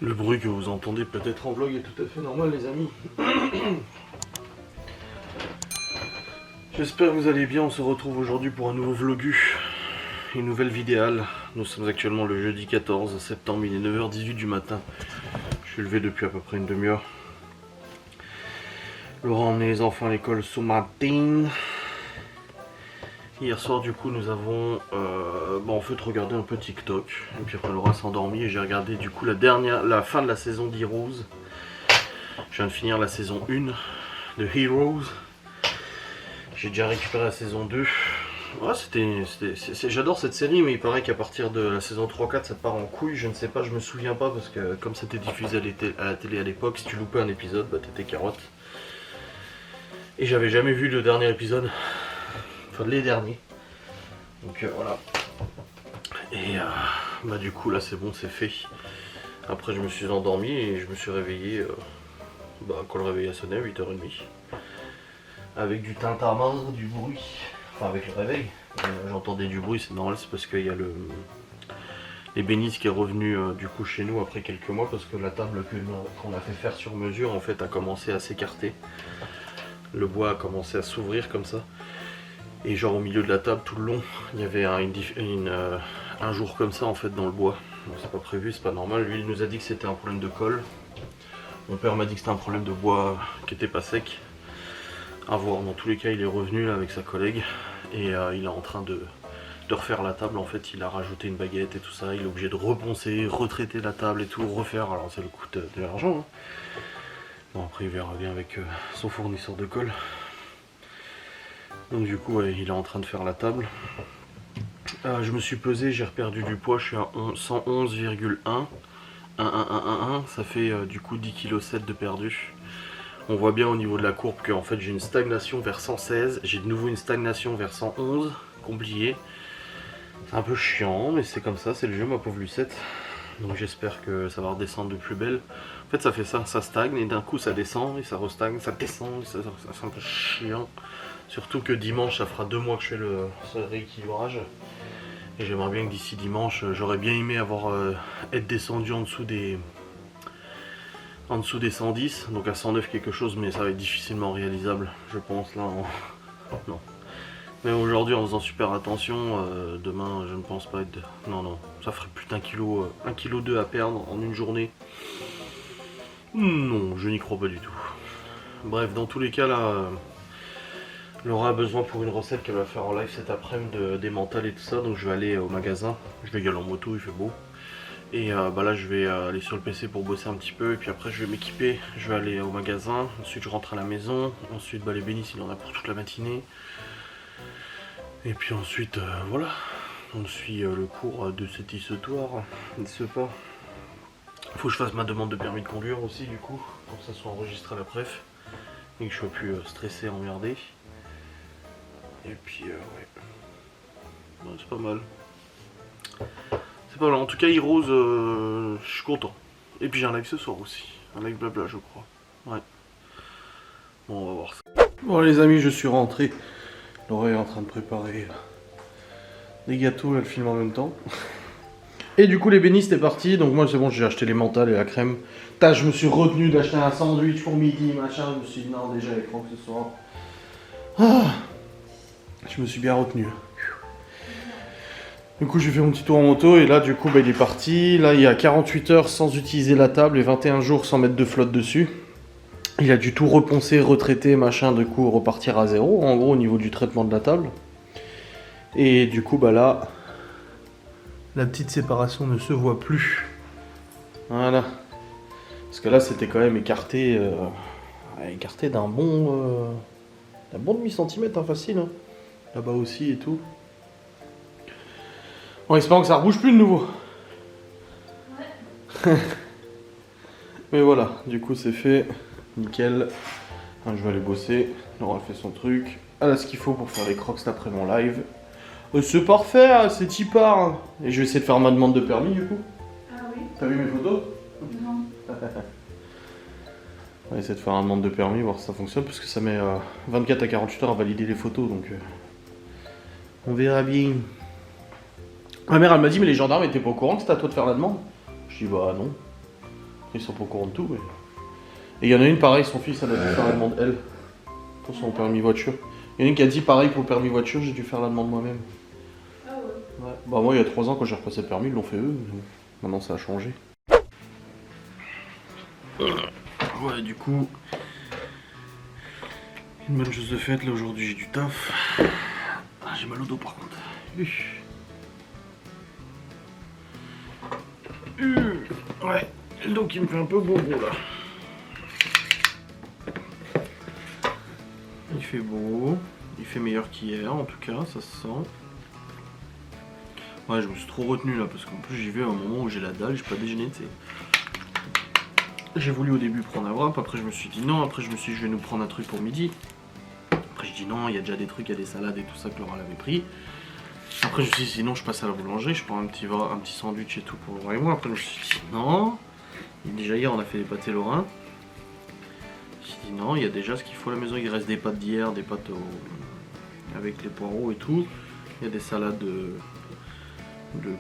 Le bruit que vous entendez peut-être en vlog est tout à fait normal, les amis. J'espère que vous allez bien. On se retrouve aujourd'hui pour un nouveau vlogu, une nouvelle vidéale. Nous sommes actuellement le jeudi 14 septembre, il est 9h18 du matin. Je suis levé depuis à peu près une demi-heure. Laurent a emmené les enfants à l'école ce matin. Hier soir, du coup, nous avons en fait regardé un peu TikTok. Et puis après, Laura s'est endormie et j'ai regardé du coup la fin de la saison d'Heroes. Je viens de finir la saison 1 de Heroes. J'ai déjà récupéré la saison 2. Ouais, j'adore cette série, mais il paraît qu'à partir de la saison 3-4, ça part en couille. Je ne sais pas, je me souviens pas parce que comme c'était diffusé à la télé à l'époque, si tu loupais un épisode, bah t'étais carotte. Et j'avais jamais vu le dernier épisode. Enfin, les derniers. Donc voilà. Et du coup là c'est bon, c'est fait. Après je me suis endormi et je me suis réveillé quand le réveil a sonné à 8h30. Avec du tintamarre, du bruit. Enfin avec le réveil. J'entendais du bruit, c'est normal, c'est parce qu'il y a les bénisses qui est revenu du coup chez nous après quelques mois parce que la table qu'on a fait faire sur mesure en fait a commencé à s'écarter. Le bois a commencé à s'ouvrir comme ça. Et genre au milieu de la table tout le long, il y avait un jour comme ça en fait dans le bois. C'est pas prévu, c'est pas normal. Lui il nous a dit que c'était un problème de colle. Mon père m'a dit que c'était un problème de bois qui était pas sec. À voir, dans tous les cas il est revenu là avec sa collègue. Et il est en train de refaire la table. En fait il a rajouté une baguette et tout ça. Il est obligé de reponcer, retraiter la table et tout, refaire. Alors ça lui coûte de l'argent. Hein. Bon après il verra bien avec son fournisseur de colle. Donc du coup ouais, il est en train de faire la table. Je me suis pesé, j'ai reperdu du poids, je suis à 111,1. Ça fait du coup 10,7 kg de perdu. On voit bien au niveau de la courbe que en fait j'ai une stagnation vers 116. J'ai de nouveau une stagnation vers 111. Compliqué. C'est un peu chiant mais c'est comme ça, c'est le jeu ma pauvre Lucette. Donc j'espère que ça va redescendre de plus belle. En fait ça fait ça, ça stagne et d'un coup ça descend et ça restagne, ça descend, ça c'est un peu chiant. Surtout que dimanche ça fera 2 mois que je fais ce rééquilibrage. Et j'aimerais bien que d'ici dimanche, j'aurais bien aimé être descendu en dessous des 110, donc à 109 quelque chose, mais ça va être difficilement réalisable, je pense là. Non. Mais aujourd'hui en faisant super attention, demain je ne pense pas être... Non, ça ferait plus d'1 kg, 1,2 kg à perdre en une journée. Non, je n'y crois pas du tout. Bref, dans tous les cas là... Laura a besoin pour une recette qu'elle va faire en live cet après-midi des mentales et tout ça, donc je vais aller au magasin. Je vais y aller en moto, il fait beau. Et là je vais aller sur le PC pour bosser un petit peu et puis après je vais m'équiper, je vais aller au magasin, ensuite je rentre à la maison, ensuite les bénisses il en a pour toute la matinée. Et puis ensuite voilà, on suit le cours de cet issotoire, de ce pas. Faut que je fasse ma demande de permis de conduire aussi du coup, pour que ça soit enregistré à la préf et que je sois plus stressé, emmerdé. Et puis ouais, c'est pas mal. C'est pas mal. En tout cas Heroes, je suis content. Et puis j'ai un live ce soir aussi. Un live blabla je crois. Ouais. Bon on va voir ça. Bon les amis je suis rentré. Laura est en train de préparer des gâteaux, elle filme en même temps. Et du coup les bénisses c'est parti. Donc moi c'est bon, j'ai acheté les mentales et la crème. Je me suis retenu d'acheter un sandwich pour midi, machin. Je me suis dit non déjà les crocs ce soir. Je me suis bien retenu. Du coup j'ai fait mon petit tour en moto et là du coup il est parti. Là il y a 48 heures sans utiliser la table et 21 jours sans mettre de flotte dessus. Il a dû tout reponcer, retraiter, machin, du coup repartir à zéro en gros au niveau du traitement de la table. Et du coup là, la petite séparation ne se voit plus. Voilà. Parce que là c'était quand même écarté, écarté d'un bon demi-centimètre hein, facile. Hein. Là-bas aussi et tout. En espérant que ça rebouge plus de nouveau. Ouais. Mais voilà, du coup c'est fait. Nickel. Je vais aller bosser. Laura fait son truc. Elle a ce qu'il faut pour faire les crocs après mon live. C'est parfait, c'est tipard. Hein. Et je vais essayer de faire ma demande de permis du coup. Ah oui. T'as vu mes photos? Non. On va essayer de faire une demande de permis, voir si ça fonctionne. Parce que ça met 24 à 48 heures à valider les photos. Donc on verra bien. Ma mère elle m'a dit mais les gendarmes étaient pas au courant que c'était à toi de faire la demande. Je dis bah non. Ils sont pas au courant de tout, mais... Et il y en a une, pareil, son fils, elle a dû faire la demande, elle, pour son permis voiture. Il y en a une qui a dit, pareil, pour le permis voiture, j'ai dû faire la demande moi-même. Ah ouais. Ouais. Bah moi, il y a 3 ans, quand j'ai repassé le permis, ils l'ont fait eux. Maintenant, ça a changé. Ouais, du coup... Une bonne chose de faite, là, aujourd'hui, j'ai du taf. Ah, j'ai mal au dos, par contre. Ouais, le dos qui me fait un peu bobo, là. Il fait beau, il fait meilleur qu'hier en tout cas, ça se sent. Ouais, je me suis trop retenu là parce qu'en plus j'y vais à un moment où j'ai la dalle, j'ai pas déjeuné, tu sais. J'ai voulu au début prendre un wrap, après je me suis dit non, après je me suis dit je vais nous prendre un truc pour midi. Après je dis non, il y a déjà des trucs, il y a des salades et tout ça que Laura l'avait pris. Après je me suis dit sinon je passe à la boulangerie, je prends un petit sandwich et tout pour Laura et moi. Après je me suis dit non, et déjà hier on a fait des pâtés lorrains. Je dis non, il y a déjà ce qu'il faut à la maison, il reste des pâtes d'hier, des pâtes avec les poireaux et tout. Il y a des salades de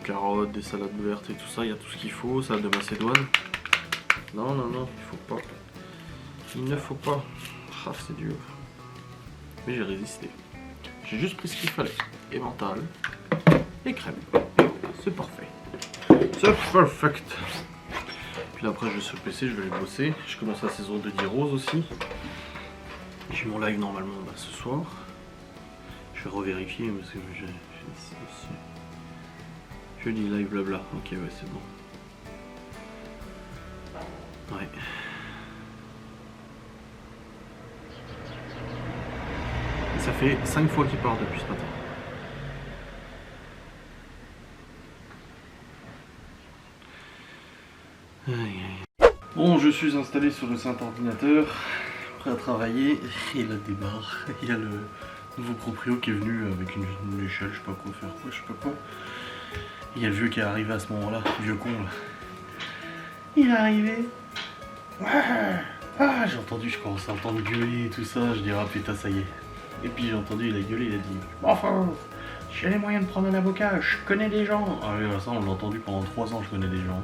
carottes, des salades vertes et tout ça, il y a tout ce qu'il faut, salade de macédoine. Non, non, non, il faut pas. Il ne faut pas. Ah, c'est dur. Mais j'ai résisté. J'ai juste pris ce qu'il fallait. Et mental. Et crème. Et voilà, c'est parfait. C'est perfect. Puis là, après, je vais sur le PC, je vais aller bosser. Je commence la saison de D-Rose aussi. J'ai mon live normalement ce soir. Je vais revérifier parce que j'ai jeudi live blabla. Ok, ouais, c'est bon. Ouais. Et ça fait 5 fois qu'il part depuis ce matin. Aïe, aïe. Bon, je suis installé sur le saint ordinateur, prêt à travailler, et là démarre. Il y a le nouveau proprio qui est venu avec une échelle, je sais pas quoi faire, je sais pas quoi. Il y a le vieux qui est arrivé à ce moment-là, le vieux con là. Il est arrivé. Ah, j'ai entendu, je commence à entendre gueuler et tout ça, je dis ah putain ça y est. Et puis j'ai entendu, il a gueulé, il a dit enfin, j'ai les moyens de prendre un avocat, je connais des gens. Ah oui, ça on l'a entendu pendant 3 ans, je connais des gens.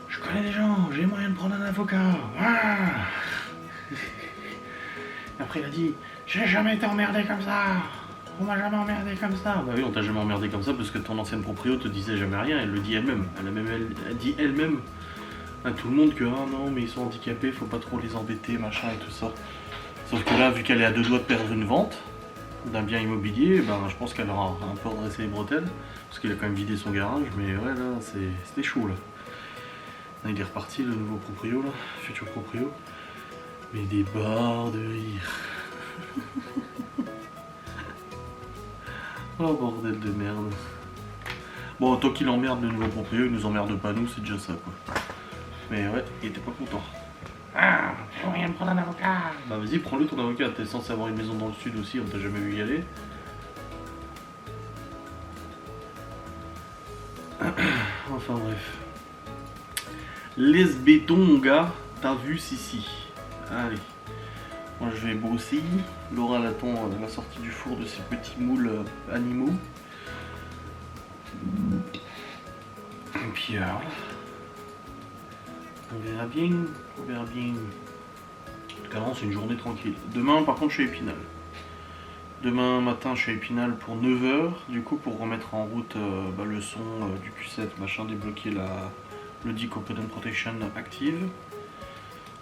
Je connais des gens, j'ai les moyens de prendre un avocat. Ah. Et après il a dit, j'ai jamais été emmerdé comme ça. On m'a jamais emmerdé comme ça. Bah oui, on t'a jamais emmerdé comme ça parce que ton ancienne proprio te disait jamais rien, elle le dit elle-même. Elle dit elle-même à tout le monde que ah non mais ils sont handicapés, faut pas trop les embêter, machin et tout ça. Sauf que là, vu qu'elle est à 2 doigts de perdre une vente d'un bien immobilier, ben je pense qu'elle aura un peu redressé les bretelles, parce qu'il a quand même vidé son garage, mais ouais là c'était chaud là. Là il est reparti le nouveau proprio là, futur proprio. Mais des barres de rire. Oh bordel de merde. Bon, tant qu'il emmerde le nouveau proprio, il nous emmerde pas nous, c'est déjà ça quoi. Mais ouais, il était pas content. Ah, j'ai moyen de prendre un avocat. Bah vas-y, prends-le ton avocat, t'es censé avoir une maison dans le sud aussi, on t'a jamais vu y aller. Enfin bref. Laisse béton mon gars, t'as vu Sissi. Allez. Moi je vais bosser. Laura elle attend la sortie du four de ses petits moules animaux. Et puis voilà. On verra bien, on verra bien. En tout cas, non, c'est une journée tranquille. Demain, par contre, je suis à Épinal. Demain matin, je suis à Épinal pour 9 h, du coup, pour remettre en route le son du Q7, machin, débloquer le DIC Component Protection active.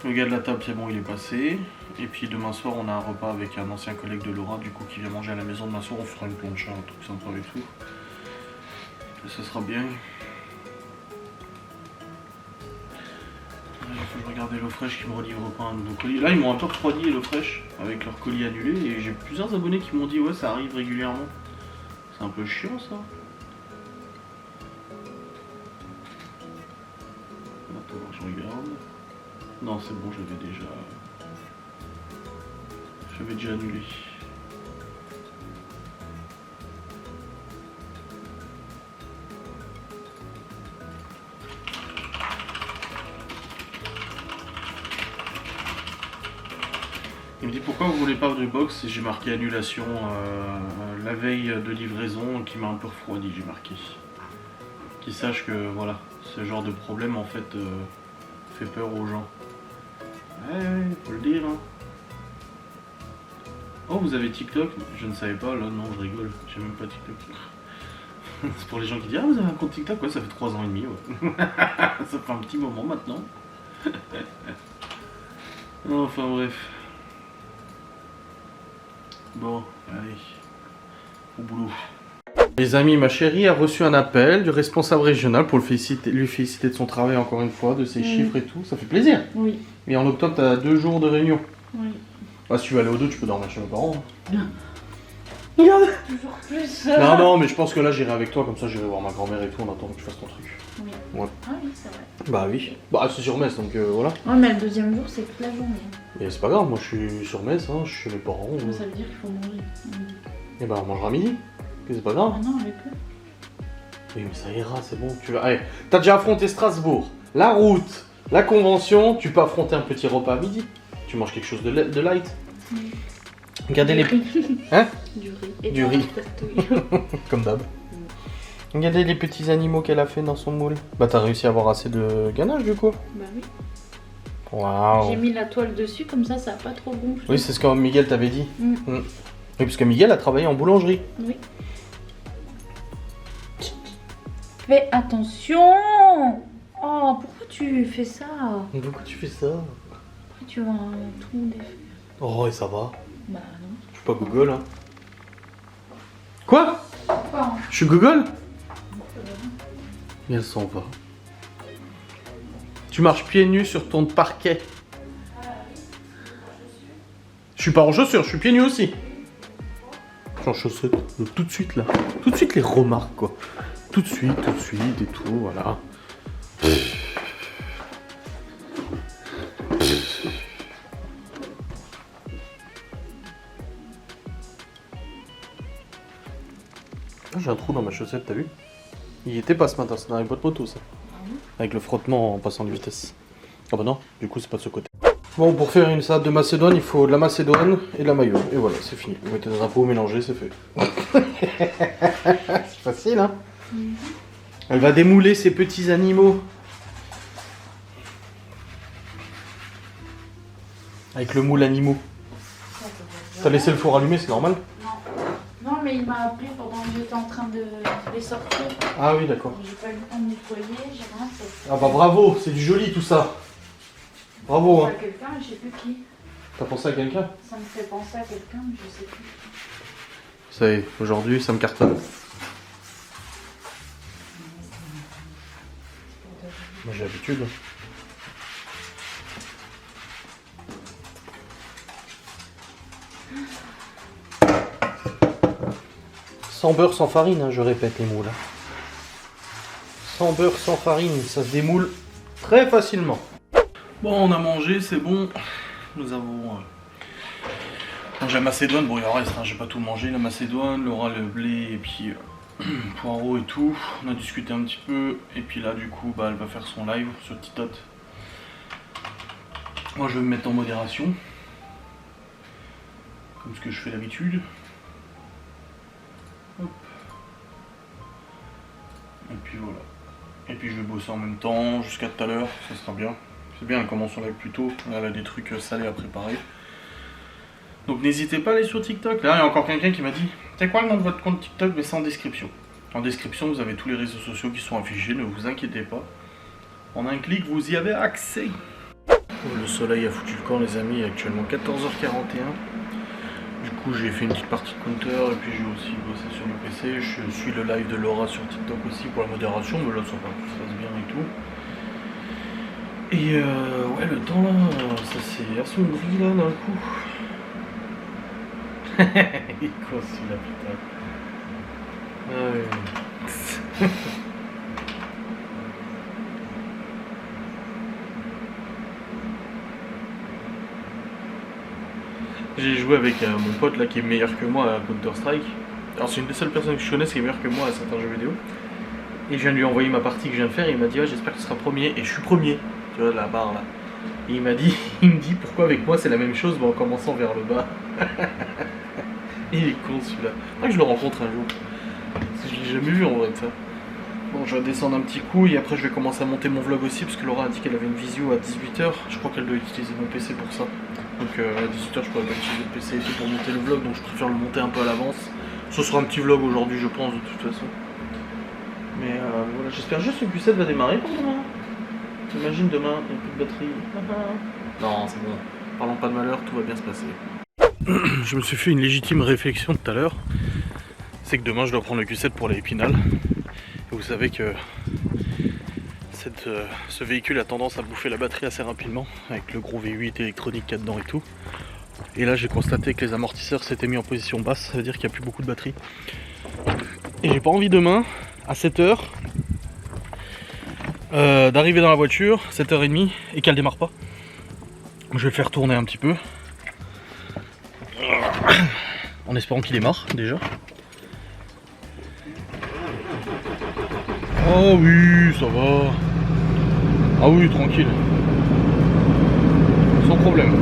Le gars de la table, c'est bon, il est passé. Et puis demain soir, on a un repas avec un ancien collègue de Laura, du coup, qui vient manger à la maison. Demain soir, on fera une plancha, un truc sympa et tout. Et ça sera bien. Il faut que je regarde HelloFresh qui me relivre pas un nouveau colis. Là, ils m'ont un peu refroidi HelloFresh avec leur colis annulé et j'ai plusieurs abonnés qui m'ont dit ouais, ça arrive régulièrement. C'est un peu chiant ça. Attends, je regarde. Non, c'est bon, j'avais déjà annulé. Il me dit pourquoi vous voulez pas de box et j'ai marqué annulation la veille de livraison qui m'a un peu refroidi, j'ai marqué. Qu'ils sachent que voilà, ce genre de problème en fait fait peur aux gens. Ouais, faut le dire. Hein. Oh, vous avez TikTok? Je ne savais pas, là, non, je rigole. J'ai même pas TikTok. C'est pour les gens qui disent, ah, vous avez un compte TikTok? Ouais, ça fait 3 ans et demi, ouais. Ça fait un petit moment maintenant. Enfin, bref. Bon, allez. Au boulot. Les amis, ma chérie a reçu un appel du responsable régional pour lui féliciter de son travail encore une fois, de ses chiffres et tout. Ça fait plaisir. Oui. Et en octobre, tu as 2 jours de réunion. Oui. Ah, si tu veux aller au 2, tu peux dormir chez mes parents. Hein. Regarde. Toujours plus. Non, mais je pense que là, j'irai avec toi, comme ça, j'irai voir ma grand-mère et tout en attendant que tu fasses ton truc. Oui. Ouais. Ah oui, c'est vrai. Bah oui. Bah, c'est sur Metz, donc voilà. Ouais, mais le deuxième jour, c'est toute la journée. Mais c'est pas grave, moi, je suis sur Metz, hein, je suis chez mes parents. Ça veut dire qu'il faut manger. Et bah, on mangera à midi. C'est pas grave. Ah non, avec eux. Oui, mais ça ira, c'est bon. Tu vas... Allez, t'as déjà affronté Strasbourg, la route, la convention. Tu peux affronter un petit repas à midi. Tu manges quelque chose de light. Regardez les... Hein? Du riz. Et Du riz. Comme d'hab. Regardez les petits animaux qu'elle a fait dans son moule. Bah, t'as réussi à avoir assez de ganache, du coup. Bah oui. Waouh. J'ai mis la toile dessus, comme ça a pas trop gonflé. Oui, c'est ce que Miguel t'avait dit. Mm. Oui, parce que Miguel a travaillé en boulangerie. Oui. Fais attention. Oh, pourquoi tu fais ça? Pourquoi tu fais ça? Pourquoi tu vas tout défaire? Oh, et ça va. Bah non. Je suis pas Google, hein. Quoi? Quoi? Je suis Google? Et elle s'en va. Tu marches pieds nus sur ton parquet. Je suis pas en chaussures, je suis pieds nus aussi. Je suis en chaussettes. Donc, tout de suite là. Tout de suite les remarques quoi. Tout de suite et tout, voilà. Ah, j'ai un trou dans ma chaussette, t'as vu? Il y était pas ce matin, c'est dans les boîtes moto ça. Avec le frottement en passant de vitesse. Ah bah non, du coup c'est pas de ce côté. Bon, pour faire une salade de macédoine, il faut de la macédoine et de la mayo. Et voilà, c'est fini. Vous mettez dans un pot mélangé, c'est fait. C'est facile, hein? Elle va démouler ses petits animaux. Avec le moule animaux. T'as laissé le four allumé, c'est normal? Non, mais il m'a appelé pendant que j'étais en train de les sortir. Ah oui, d'accord. J'ai pas eu le temps de nettoyer, j'ai rien fait. Ah bah bravo, c'est du joli tout ça. Bravo, hein. À quelqu'un, je sais plus qui. T'as pensé à quelqu'un? Ça me fait penser à quelqu'un, mais je sais plus. Ça y est, aujourd'hui, ça me cartonne. Moi j'ai l'habitude. Sans beurre, sans farine, hein, je répète les moules. Sans beurre, sans farine, ça se démoule très facilement. Bon, on a mangé, c'est bon. Nous avons mangé la macédoine. Bon, il en reste, hein, j'ai pas tout mangé. La macédoine, Laura le blé et puis poireaux et tout. On a discuté un petit peu. Et puis là, du coup, bah, elle va faire son live sur TikTok. Moi, je vais me mettre en modération. Comme ce que je fais d'habitude. Hop. Et puis voilà. Et puis je vais bosser en même temps jusqu'à tout à l'heure, ça sera bien. C'est bien, elle commence son live plus tôt. Là, elle a des trucs salés à préparer. Donc n'hésitez pas à aller sur TikTok. Là, il y a encore quelqu'un qui m'a dit c'est quoi le nom de votre compte TikTok? Mais c'est en description. En description, vous avez tous les réseaux sociaux qui sont affichés, ne vous inquiétez pas. En un clic, vous y avez accès. Le soleil a foutu le camp, les amis, il est actuellement 14h41. Du coup, j'ai fait une petite partie de Counter et puis j'ai aussi bossé sur le PC. Je suis le live de Laura sur TikTok aussi pour la modération, mais là, ça va, tout se passe bien et tout. Et ouais, le temps là, ça s'est assombri là d'un coup. Il est con celui-là, putain. Ah oui. J'ai joué avec mon pote là qui est meilleur que moi à Counter Strike. Alors c'est une des seules personnes que je connaisse qui est meilleure que moi à certains jeux vidéo. Et je viens de lui envoyer ma partie que je viens de faire et il m'a dit ouais, j'espère que tu seras premier. Et je suis premier, tu vois la barre là. Et il me dit pourquoi avec moi c'est la même chose mais en commençant vers le bas. Il est con celui-là. Faudrait que je le rencontre un jour. Parce que je l'ai jamais vu en vrai de ça. Bon, je vais descendre un petit coup et après je vais commencer à monter mon vlog aussi parce que Laura a dit qu'elle avait une visio à 18h. Je crois qu'elle doit utiliser mon PC pour ça. Donc à 18h je pourrais pas utiliser le PC et tout pour monter le vlog, donc je préfère le monter un peu à l'avance. Ce sera un petit vlog aujourd'hui je pense de toute façon. Mais voilà, j'espère juste que Q7 va démarrer pour demain. T'imagines demain, il n'y a plus de batterie. Non, c'est bon. Parlons pas de malheur, tout va bien se passer. Je me suis fait une légitime réflexion tout à l'heure. C'est que demain je dois prendre le Q7 pour la Épinal. Et vous savez que ce véhicule a tendance à bouffer la batterie assez rapidement avec le gros V8 électronique qu'il y a dedans et tout. Et là j'ai constaté que les amortisseurs s'étaient mis en position basse, ça veut dire qu'il n'y a plus beaucoup de batterie. Et j'ai pas envie demain, à 7h, d'arriver dans la voiture, 7h30, et qu'elle démarre pas. Je vais le faire tourner un petit peu. En espérant qu'il démarre déjà. Oh oui, ça va. Ah oui, tranquille. Sans problème.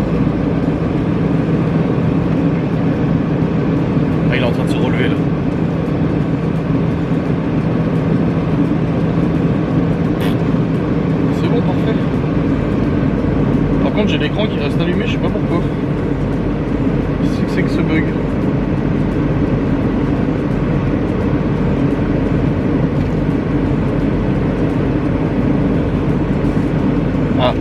Ah, il est en train de se relever là. C'est bon, parfait. Par contre, j'ai l'écran qui reste allumé, je sais pas pourquoi. Qu'est-ce que c'est que ce bug? Ah,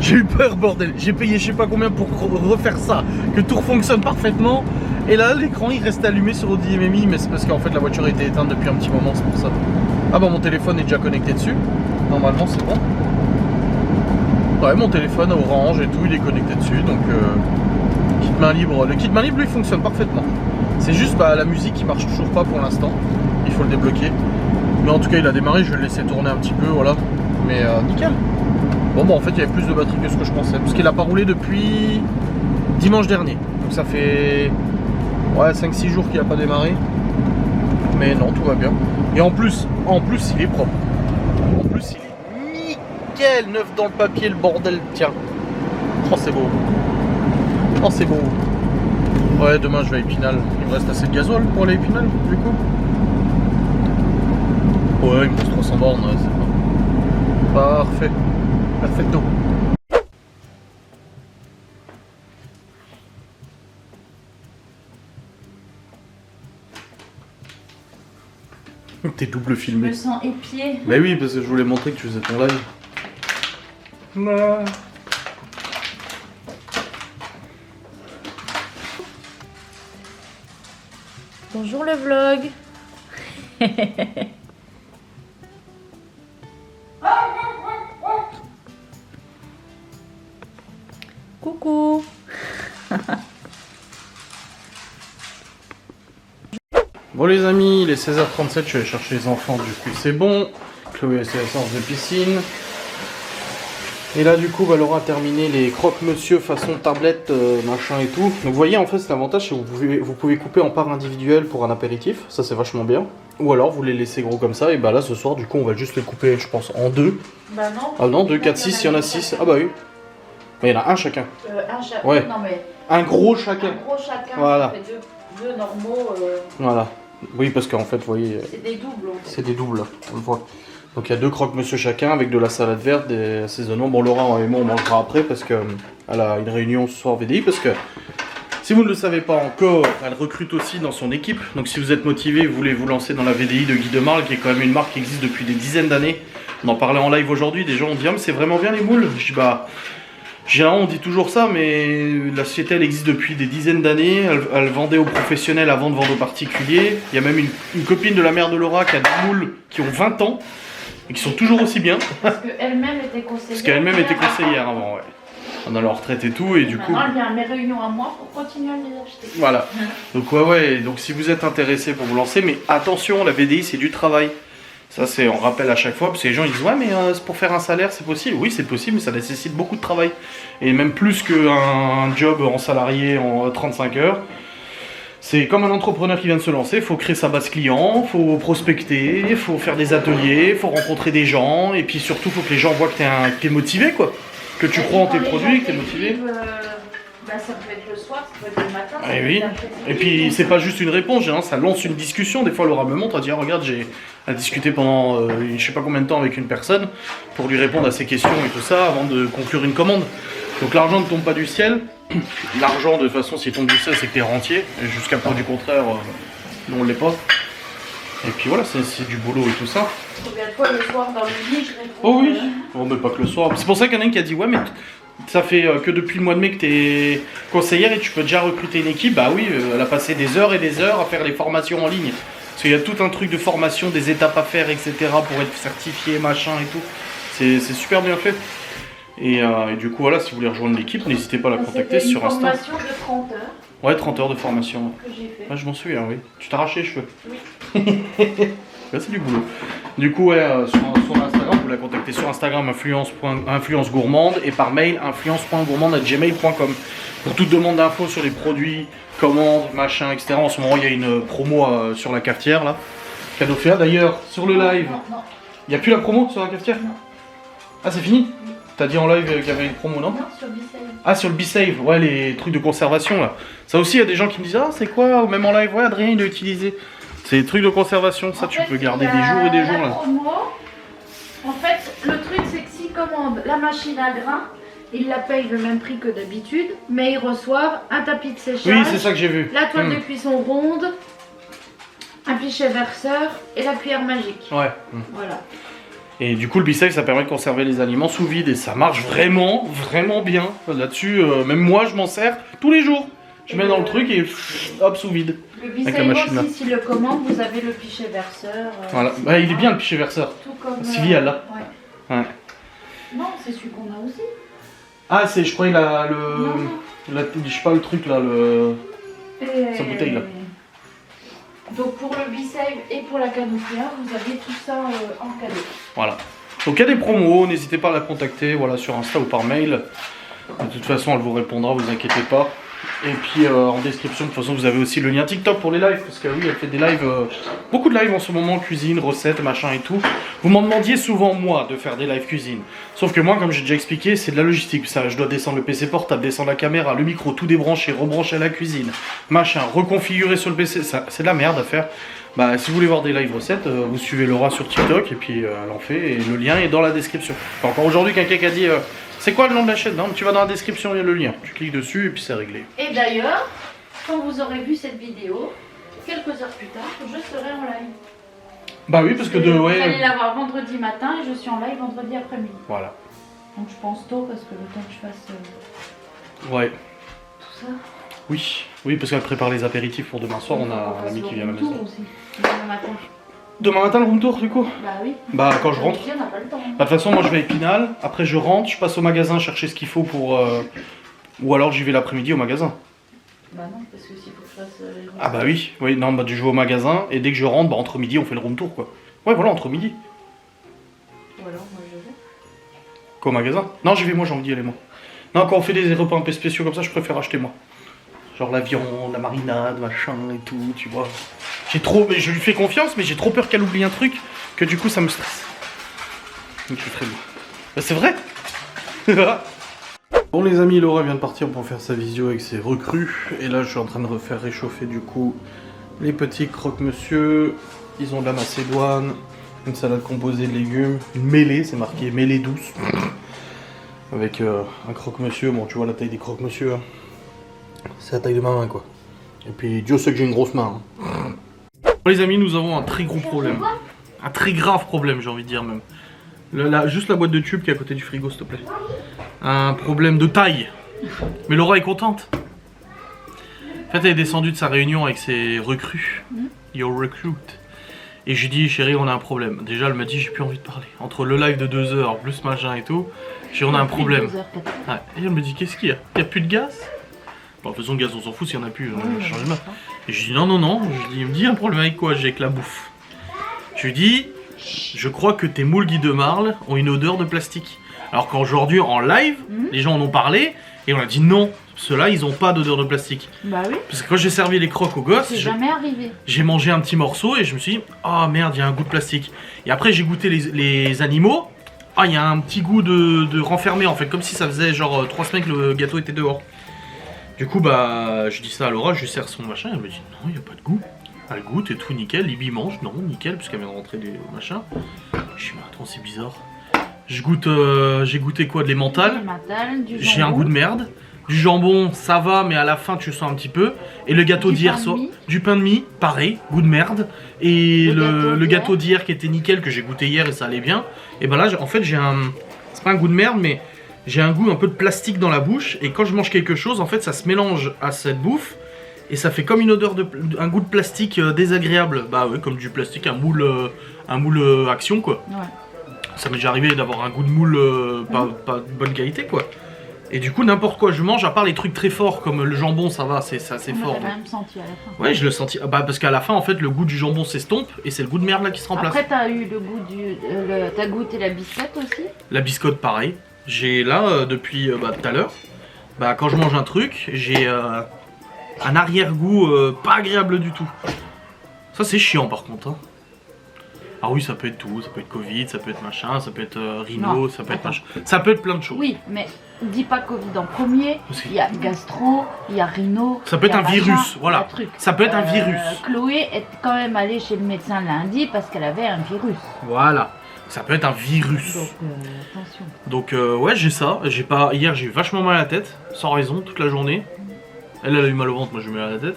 j'ai eu peur, bordel. J'ai payé je sais pas combien pour refaire ça, que tout fonctionne parfaitement. Et là, l'écran il reste allumé sur Audi MMI, mais c'est parce qu'en fait la voiture a été éteinte depuis un petit moment, c'est pour ça. Ah bah mon téléphone est déjà connecté dessus. Normalement c'est bon. Ouais, mon téléphone Orange et tout, il est connecté dessus, donc kit main libre. Le kit main libre lui fonctionne parfaitement. C'est juste la musique qui marche toujours pas pour l'instant. Il faut le débloquer. Mais en tout cas il a démarré, je vais le laisser tourner un petit peu, voilà. Mais nickel. Bon bah en fait il y avait plus de batterie que ce que je pensais. Parce qu'il a pas roulé depuis dimanche dernier. Donc ça fait 5-6 jours qu'il a pas démarré. Mais non, tout va bien. Et en plus il est propre. En plus il est nickel, neuf dans le papier, le bordel, tiens. Oh c'est beau. Oh c'est beau. Ouais, demain je vais à Épinal. Il me reste assez de gasoil pour aller à Épinal du coup. Ouais, il me reste 300 bornes, ouais, c'est bon. Parfait. Perfecto. T'es double filmé. Je me sens épiée. Bah oui, parce que je voulais montrer que tu faisais ton live. Bonjour le vlog. Coucou. Bon les amis, il est 16h37, je vais aller chercher les enfants, du coup c'est bon. Chloé c'est la séance de piscine. Et là du coup Laura a terminé les croque-monsieur façon tablette, machin et tout. Donc vous voyez en fait c'est l'avantage, c'est que vous pouvez couper en parts individuelles pour un apéritif, ça c'est vachement bien. Ou alors vous les laissez gros comme ça, et bah là ce soir du coup on va juste les couper je pense en deux. Bah non. Ah non, 2, 4, 6, il y en a 6. Ah bah oui. Mais il y en a un chacun. Un chacun. Ouais. Non mais. Un gros chacun. Un gros chacun. Voilà. Ça fait deux normaux. Voilà. Oui parce qu'en fait vous voyez. C'est des doubles. En fait. C'est des doubles, on le voit. Donc il y a 2 croque-monsieur chacun avec de la salade verte, des assaisonnements. Bon Laura et moi on mangera après parce qu'elle a une réunion ce soir VDI parce que si vous ne le savez pas encore, elle recrute aussi dans son équipe. Donc si vous êtes motivé, vous voulez vous lancer dans la VDI de Guy de Marle, qui est quand même une marque qui existe depuis des dizaines d'années. On en parlait en live aujourd'hui, des gens ont dit ah, mais c'est vraiment bien les moules. Je dis bah généralement on dit toujours ça, mais la société elle existe depuis des dizaines d'années. Elle vendait aux professionnels avant de vendre aux particuliers. Il y a même une copine de la mère de Laura qui a des moules qui ont 20 ans. Et qui sont toujours aussi bien. Parce qu'elle-même était conseillère. Parce qu'elle-même était conseillère avant, ouais. On a leur retraite et tout, et du coup... Maintenant, elle vient à mes réunions à moi pour continuer à les acheter. Voilà. Donc ouais, donc si vous êtes intéressé pour vous lancer, mais attention, la VDI c'est du travail. Ça c'est, on rappelle à chaque fois, parce que les gens ils disent ouais mais c'est pour faire un salaire c'est possible. Oui c'est possible, mais ça nécessite beaucoup de travail. Et même plus qu'un job en salarié en 35 heures. C'est comme un entrepreneur qui vient de se lancer, il faut créer sa base client, il faut prospecter, il faut faire des ateliers, il faut rencontrer des gens, et puis surtout il faut que les gens voient que tu es motivé, quoi. Que tu crois en tes produits, que tu es motivé. Bah, ça peut être le soir, ça peut être le matin. Ça Eh peut oui. être l'après-midi. Et puis c'est pas juste une réponse, généralement, ça lance une discussion. Des fois Laura me montre, elle dit ah, regarde, j'ai discuté pendant je sais pas combien de temps avec une personne pour lui répondre à ses questions et tout ça avant de conclure une commande. Donc l'argent ne tombe pas du ciel. L'argent de toute façon s'il tombe du ciel c'est que t'es rentier. Et jusqu'à preuve du contraire, nous on l'est pas. Et puis voilà, c'est du boulot et tout ça. Combien de fois le soir dans le lit, je réponds. Oh oui, bon, mais pas que le soir. C'est pour ça qu'il y en a un qui a dit ouais mais ça fait que depuis le mois de mai que t'es conseillère et tu peux déjà recruter une équipe. Bah oui, elle a passé des heures et des heures à faire les formations en ligne. Parce qu'il y a tout un truc de formation, des étapes à faire, etc. pour être certifié, machin et tout. C'est super bien fait. Et du coup voilà, si vous voulez rejoindre l'équipe, n'hésitez pas à la contacter sur Insta. C'était une formation de 30 heures Ouais, 30 heures de formation. que j'ai fait. Ah, je m'en souviens, oui. Tu t'as arraché les cheveux. Oui. Là, c'est du boulot. Du coup, ouais, sur Instagram, vous la contactez sur Instagram influence gourmande et par mail influence.gourmande@gmail.com pour toute demande d'infos sur les produits, commandes, machin, etc. En ce moment, il y a une promo sur la cafetière là. Cadeau fait. D'ailleurs, sur le live, Non, il n'y a plus la promo sur la cafetière. Non. Ah, c'est fini. T'as dit en live qu'il y avait une promo, non? non, sur B-Save. Ah, sur le B-Save, ouais, les trucs de conservation là. Ça aussi, il y a des gens qui me disent ah, c'est quoi? Même en live, ouais, Adrien, il l'a utilisé. C'est des trucs de conservation, ça En tu fait, peux garder il y des a jours et des jours la là. promo. En fait, le truc c'est que s'ils commandent la machine à grains, ils la payent le même prix que d'habitude, mais ils reçoivent un tapis de séchage, Oui, c'est ça que j'ai vu. la toile de cuisson ronde, un pichet verseur et la cuillère magique. Ouais. Voilà. Et du coup, le B-Save, ça permet de conserver les aliments sous vide et ça marche vraiment, vraiment bien. Là-dessus, même moi, je m'en sers tous les jours. Je mets dans le truc et hop, sous vide. Le Avec la B-Save machine, là. aussi, s'ils le commandent, vous avez le pichet verseur. Voilà. Bah, il est bien le pichet verseur. Tout comme. Cilial, là. Ouais. Ouais. Non, c'est celui qu'on a aussi. Ah, c'est, je croyais, Non, je sais pas, le truc là, le. Et- Sa bouteille, là. Donc pour le B-Save et pour la canopia, vous avez tout ça en cadeau. Voilà. Donc il y a des promos, n'hésitez pas à la contacter, voilà, sur Insta ou par mail. De toute façon, elle vous répondra, vous inquiétez pas. Et puis en description, de toute façon, vous avez aussi le lien TikTok pour les lives, parce que oui, elle fait des lives, beaucoup de lives en ce moment, cuisine, recettes, machin et tout. Vous m'en demandiez souvent, moi, de faire des lives cuisine. Sauf que moi, comme j'ai déjà expliqué, c'est de la logistique. Ça, je dois descendre le PC portable, descendre la caméra, le micro, tout débrancher, rebrancher à la cuisine, machin, reconfigurer sur le PC, c'est de la merde à faire. Bah, si vous voulez voir des live recettes, vous suivez Laura sur TikTok et puis elle en fait, et le lien est dans la description. Enfin, encore aujourd'hui, quelqu'un qui a dit c'est quoi le nom de la chaîne? Non, tu vas dans la description, il y a le lien. Tu cliques dessus et puis c'est réglé. Et d'ailleurs, quand vous aurez vu cette vidéo, quelques heures plus tard, je serai en live. Bah oui, parce que Vous allez la voir vendredi matin et je suis en live vendredi après-midi. Voilà. Donc je pense tôt parce que le temps que je fasse Ouais. tout ça. Oui. Oui, parce qu'elle prépare les apéritifs pour demain soir, on a un ami qui vient à la maison. Aussi, demain matin. Demain matin, le room tour, du coup? Bah oui. Bah, quand je rentre. On n'a pas le temps. Bah, de toute façon, moi je vais à Épinal, après je rentre, je passe au magasin chercher ce qu'il faut pour. Ou alors j'y vais l'après-midi au magasin. Bah non, parce que s'il faut que je fasse les Ah bah oui, non, bah je vais au magasin et dès que je rentre, bah entre midi on fait le room tour quoi. Ouais, voilà, entre midi. Ou alors moi je vais. Qu'au magasin? Non, j'y vais moi, j'ai envie d'y aller moi. Non, quand on fait des repas un peu spéciaux comme ça, je préfère acheter moi. Genre la viande, la marinade, machin et tout, tu vois. Mais je lui fais confiance, mais j'ai trop peur qu'elle oublie un truc que du coup ça me stresse. Donc je ferai moi. Bah c'est vrai. Bon les amis, Laura vient de partir pour faire sa visio avec ses recrues. Et là je suis en train de refaire réchauffer du coup les petits croque-monsieur. Ils ont de la macédoine, une salade composée de légumes, une mêlée, c'est marqué mêlée douce. Avec un croque-monsieur, bon tu vois la taille des croque-monsieur. Hein. C'est la taille de ma main quoi. Et puis Dieu sait que j'ai une grosse main. Hein. Bon, les amis, nous avons un très gros problème. Un très grave problème j'ai envie de dire même. Juste la boîte de tube qui est à côté du frigo s'il te plaît. Un problème de taille. Mais Laura est contente. En fait elle est descendue de sa réunion avec ses recrues. Your recruit. Et j'ai dit chérie on a un problème. Déjà elle m'a dit j'ai plus envie de parler. Entre le live de 2 heures plus machin et tout. J'ai dit on a un problème. Ouais. Et elle me dit qu'est-ce qu'il y a? Il n'y a plus de gaz? Bon, de toute façon, le gaz, on s'en fout s'il n'y en a plus, change de main. Et je dis non. Je dis, il me dit un problème avec quoi? J'ai avec la bouffe. Je lui dis, je crois que tes moules Guy de Marle ont une odeur de plastique. Alors qu'aujourd'hui, en live, les gens en ont parlé et on a dit non, ceux-là, ils n'ont pas d'odeur de plastique. Bah oui. Parce que quand j'ai servi les crocs aux gosses, C'est jamais arrivé. j'ai mangé un petit morceau et je me suis dit, ah merde, il y a un goût de plastique. Et après, j'ai goûté les animaux. Ah, il y a un petit goût de renfermé en fait, comme si ça faisait genre 3 semaines que le gâteau était dehors. Du coup, bah, je dis ça à Laura, je lui sers son machin, elle me dit non, il n'y a pas de goût. Elle goûte et tout, nickel. Libby mange, non, nickel, puisqu'elle vient de rentrer du machin. Je dis, mais attends, c'est bizarre. Je goûte, j'ai goûté quoi, de l'emmental. J'ai un goût de merde. Du jambon, ça va, mais à la fin, tu sens un petit peu. Et le gâteau d'hier soir, du pain de mie, pareil, goût de merde. Et le gâteau d'hier qui était nickel, que j'ai goûté hier et ça allait bien. Et ben là, en fait, j'ai un. C'est pas un goût de merde, mais j'ai un goût un peu de plastique dans la bouche. Et quand je mange quelque chose, en fait, ça se mélange à cette bouffe. Et ça fait comme une odeur un goût de plastique désagréable. Bah ouais, comme du plastique, un moule action quoi. Ouais. Ça m'est déjà arrivé d'avoir un goût de moule pas de bonne qualité quoi. Et du coup n'importe quoi je mange, à part les trucs très forts comme le jambon, ça va, c'est assez fort. Tu l'as même senti à la fin. Ouais, je le senti. Bah parce qu'à la fin en fait le goût du jambon s'estompe et c'est le goût de merde là qui se remplace. Après t'as eu le goût du, t'as goûté la biscotte aussi? La biscotte pareil. J'ai là depuis tout à l'heure. Bah quand je mange un truc, j'ai un arrière-goût pas agréable du tout. Ça c'est chiant par contre. Hein. Ah oui, ça peut être tout, ça peut être Covid, ça peut être machin, ça peut être rhino, ça peut être machin. Ça peut être plein de choses. Oui, mais dis pas Covid en premier, il y a gastro, il y a rhino. Ça peut être un virus, voilà. Ça peut être un virus. Chloé est quand même allée chez le médecin lundi parce qu'elle avait un virus. Voilà. Ça peut être un virus. Donc attention. Donc ouais, j'ai ça. Hier j'ai eu vachement mal à la tête, sans raison, toute la journée. Elle a eu mal au ventre, moi j'ai eu mal à la tête.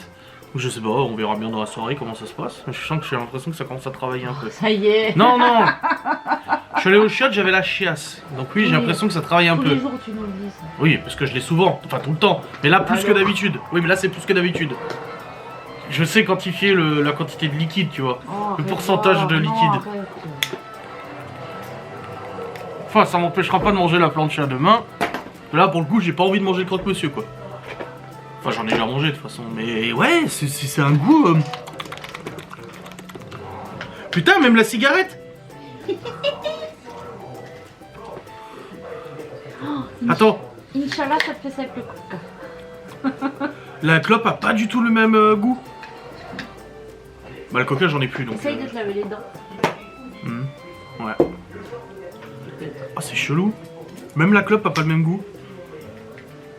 Donc je sais pas, on verra bien dans la soirée comment ça se passe. Je sens que j'ai l'impression que ça commence à travailler un peu. Ça y est. Non, non. Je suis allé au chiottes, j'avais la chiasse. Donc oui, j'ai l'impression que ça travaille un peu. Tous les jours tu nous le dis ça. Oui, parce que je l'ai souvent, enfin tout le temps. Mais là plus que d'habitude. Oui, mais là c'est plus que d'habitude. Je sais quantifier la quantité de liquide, tu vois. Le pourcentage de liquide. Enfin, ça m'empêchera pas de manger la plancha demain. Là pour le coup, j'ai pas envie de manger le croque-monsieur quoi. Enfin, j'en ai déjà mangé de toute façon, mais ouais, c'est un goût. Putain, même la cigarette. Attends. Inch'Allah, ça te fait ça avec le coca. La clope a pas du tout le même goût. Bah, le coca, j'en ai plus donc. Essaye de te laver les dents. Ouais. Ah, c'est chelou. Même la clope a pas le même goût.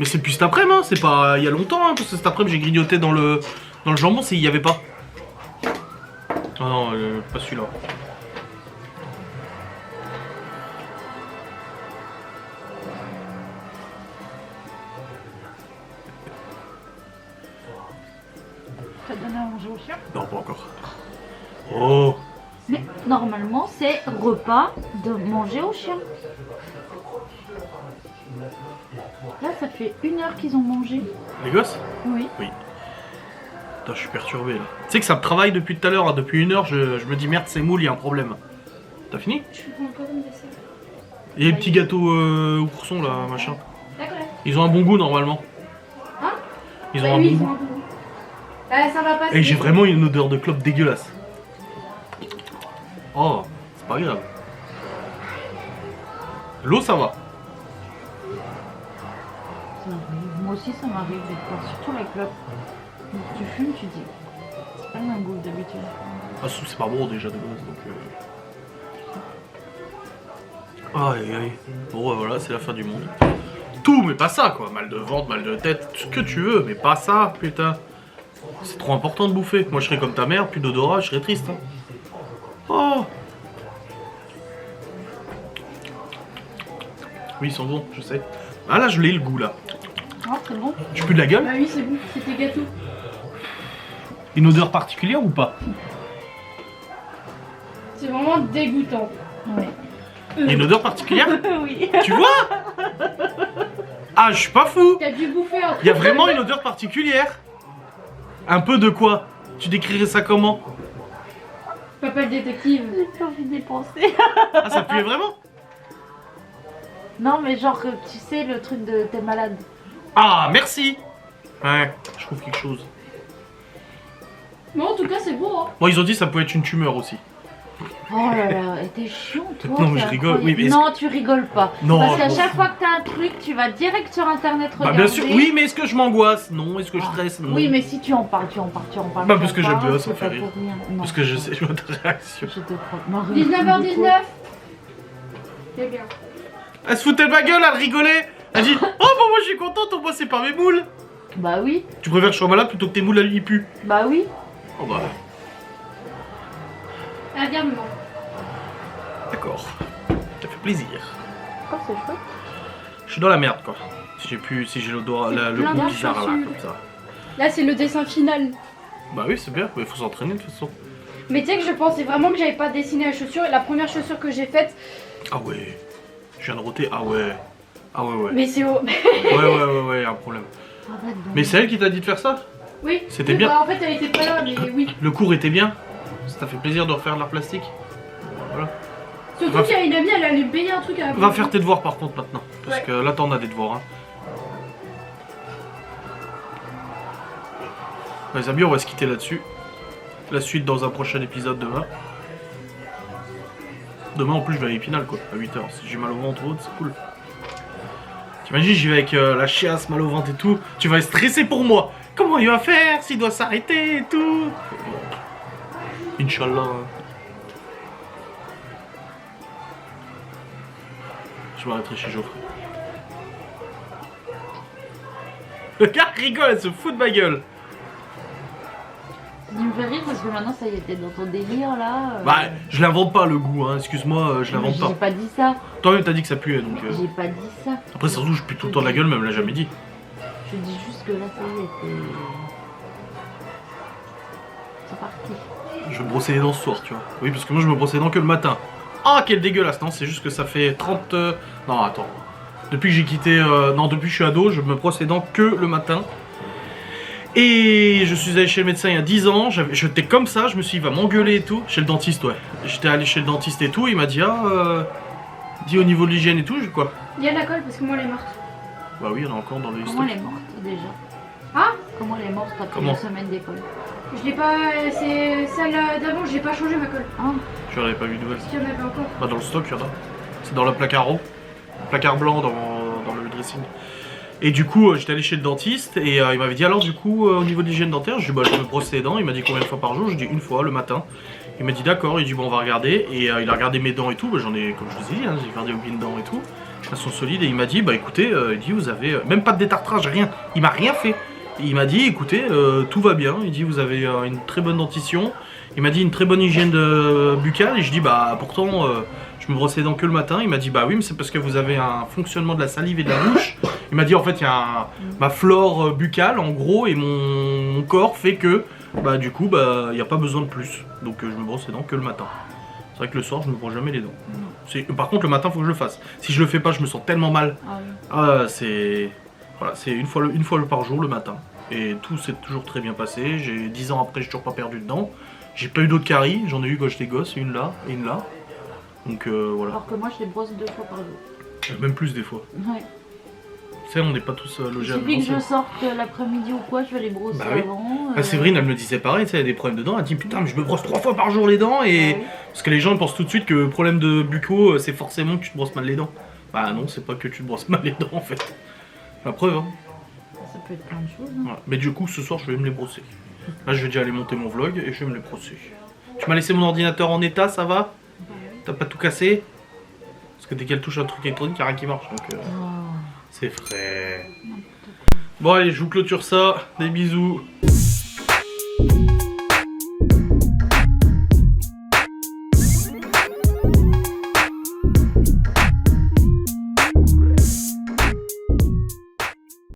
Mais c'est depuis cet après-midi, hein. C'est pas il y a longtemps, hein, parce que cet après-midi j'ai grignoté dans le jambon, il y avait pas. Oh non, pas celui-là. T'as donné à manger au chien? Non, pas encore. Oh. Mais normalement, c'est repas de manger au chien. Là, ça fait 1 heure qu'ils ont mangé. Les gosses? Oui. Oui. Putain, je suis perturbé là. Tu sais que ça me travaille depuis tout à l'heure, depuis 1 heure, je me dis merde, c'est moule, il y a un problème. T'as fini? Je fais encore une dessert. Il y a les petits gâteaux oursons là, machin. D'accord. Ils ont un bon goût normalement. Hein? Ils ont un bon goût. Ça va passer. Et j'ai vraiment une odeur de clope dégueulasse. Oh, c'est pas grave. L'eau, ça va. Moi aussi, ça m'arrive des fois, surtout la clope. Tu fumes, tu dis, c'est pas le même goût d'habitude. Ah, c'est pas bon déjà de base, donc. Aïe aïe. Bon, voilà, c'est la fin du monde. Tout, mais pas ça quoi. Mal de ventre, mal de tête, tout ce que tu veux, mais pas ça, putain. C'est trop important de bouffer. Moi, je serais comme ta mère, plus d'odorat, je serais triste. Hein. Oh. Oui, ils sont bons, je sais. Ah là, je l'ai le goût là. Ah, c'est bon. Tu pues de la gueule? Ah oui, c'est bon, c'était gâteau. Une odeur particulière ou pas? C'est vraiment dégoûtant. Oui. Il y a une odeur particulière? Oui. Tu vois? Ah, je suis pas fou. T'as dû bouffer un truc. Il y a vraiment une odeur particulière. Un peu de quoi? Tu décrirais ça comment? Papa le détective. J'ai pas envie de dépenser. Ah, ça puait vraiment? Non, mais genre, tu sais, le truc de t'es malade. Ah, merci. Ouais, je trouve quelque chose. Mais en tout cas, c'est beau, hein. Bon, ils ont dit que ça peut être une tumeur aussi. Oh là là, t'es chiant, toi. Non, mais je rigole. Oui, mais non, tu rigoles pas. Non, parce qu'à chaque fois que t'as un truc, tu vas direct sur internet regarder. Bah, bien sûr, oui, mais est-ce que je m'angoisse? Non. Est-ce que je stresse? Non. Oui, mais si tu en parles, tu en parles. Bah, parce que j'aime bien, ça me fait rire. Non. Parce que je sais votre réaction. Je te crois. 19h19. C'est bien. Elle se foutait de ma gueule, elle rigolait. Elle dit, oh, bah, moi je suis contente, au moins c'est pas mes moules. Bah oui. Tu préfères que je sois malade plutôt que tes moules ils puent? Bah oui. Oh bah. Ah, viens, maman. D'accord. Ça fait plaisir. Oh, c'est chouette. Je suis dans la merde quoi. Si j'ai l'odorat, le plein goût de bizarre là, chaussures. comme ça. Là, c'est le dessin final. Bah oui, c'est bien, il faut s'entraîner de toute façon. Mais tu sais que je pensais vraiment que j'avais pas dessiné la chaussure. Et la première chaussure que j'ai faite, Ah ouais. Je viens de roter, ah ouais. Ah ouais. mais c'est au. Ouais, un problème. Mais c'est elle qui t'a dit de faire ça? Oui. C'était Oui, bien. bah, en fait, elle était pas là, mais oui. Le cours était bien? Ça t'a fait plaisir de refaire de l'art plastique? Voilà. Surtout qu'il y a une amie, elle allait payer un truc à la Va faire tes devoirs par contre maintenant. Parce Ouais. que là t'en as des devoirs. Hein. Les amis, on va se quitter là-dessus. La suite dans un prochain épisode demain. Demain en plus je vais à l'épinal quoi, à 8h. Si j'ai mal au ventre ou autre, c'est cool. T'imagines, j'y vais avec la chiasse, mal au ventre et tout. Tu vas être stressé pour moi. Comment il va faire s'il doit s'arrêter et tout. Inch'Allah. Je m'arrêterai chez Geoffrey. Le gars rigole, elle se fout de ma gueule. Tu me fais rire parce que maintenant ça y est, t'es dans ton délire là. Bah, je l'invente pas le goût, hein. Excuse-moi, je l'invente J'ai pas. pas dit ça. Toi-même t'as dit que ça puait donc. J'ai pas dit ça. Après, surtout, je pue tout le temps la gueule, mais elle me l'a jamais dit. Je dis juste que là ça y est, c'est parti. Je vais me brosser les dents ce soir, tu vois. Oui, parce que moi je me brosse les dents que le matin. Ah, quel dégueulasse, non, c'est juste que ça fait 30. Non, attends. Depuis que j'ai quitté. Non, depuis que je suis ado, je me brosse les dents que le matin. Et je suis allé chez le médecin il y a 10 ans, j'étais comme ça, je me suis dit, il va m'engueuler et tout. Chez le dentiste, ouais. J'étais allé chez le dentiste et tout, il m'a dit, dis au niveau de l'hygiène et tout, j'ai quoi? Il y a de la colle parce que moi, elle est morte. Bah oui, il y en a encore dans le Comment stock. elle est morte déjà? Ah, Comment elle est morte après Comment une semaine d'école? je l'ai pas. C'est celle d'avant, j'ai pas changé ma colle. Ah, Tu en avais pas vu de nouvelles? Parce qu'il y en avait encore. Bah dans le stock, il y en a. C'est dans le placard haut. Placard blanc dans le dressing. Et du coup, j'étais allé chez le dentiste et il m'avait dit alors du coup, au niveau de l'hygiène dentaire, je dis bah je me brosse les dents. Il m'a dit combien de fois par jour? Je dis une fois le matin. Il m'a dit d'accord, il dit bon on va regarder. Et il a regardé mes dents et tout, bah, j'en ai, comme je vous ai dit, hein, j'ai gardé aucune dent et tout. Elles sont solides et il m'a dit bah écoutez, il dit vous avez même pas de détartrage, rien. Il m'a rien fait. Et il m'a dit écoutez, tout va bien. Il dit vous avez une très bonne dentition. Il m'a dit une très bonne hygiène buccale et je dis bah pourtant je me brosse les dents que le matin. Il m'a dit bah oui mais c'est parce que vous avez un fonctionnement de la salive et de la bouche. Il m'a dit en fait il y a ma flore buccale en gros et mon corps fait que bah du coup bah il n'y a pas besoin de plus. Donc je me brosse les dents que le matin. C'est vrai que le soir je me brosse jamais les dents. Par contre le matin faut que je le fasse. Si je le fais pas je me sens tellement mal. ah oui. C'est voilà, c'est une fois par jour le matin. Et tout s'est toujours très bien passé. J'ai 10 ans après j'ai toujours pas perdu de dents. J'ai pas eu d'autres caries, j'en ai eu quand j'étais gosse, une là et une là. Donc voilà. Alors que moi je les brosse 2 fois par jour. Même plus des fois. Ouais. Tu sais, on n'est pas tous Il logés à la suffit même que je enseigne. sorte l'après-midi ou quoi, je vais les brosser Bah oui. avant. Ah, Séverine, elle me disait pareil, tu sais, elle a des problèmes de dents. Elle dit putain, mais je me brosse 3 fois par jour les dents. Et... Ouais. Parce que les gens ils pensent tout de suite que le problème de bucco, c'est forcément que tu te brosses mal les dents. Bah non, c'est pas que tu te brosses mal les dents en fait. La preuve, hein. Ça peut être plein de choses. Hein. Voilà. Mais du coup, ce soir, je vais me les brosser. Là, je vais déjà aller monter mon vlog et je vais me les brosser. Tu m'as laissé mon ordinateur en état, ça va? T'as pas tout cassé? Parce que dès qu'elle touche un truc électronique, il n'y a rien qui marche. Donc, Oh. c'est frais. Bon, allez, je vous clôture ça. Des bisous.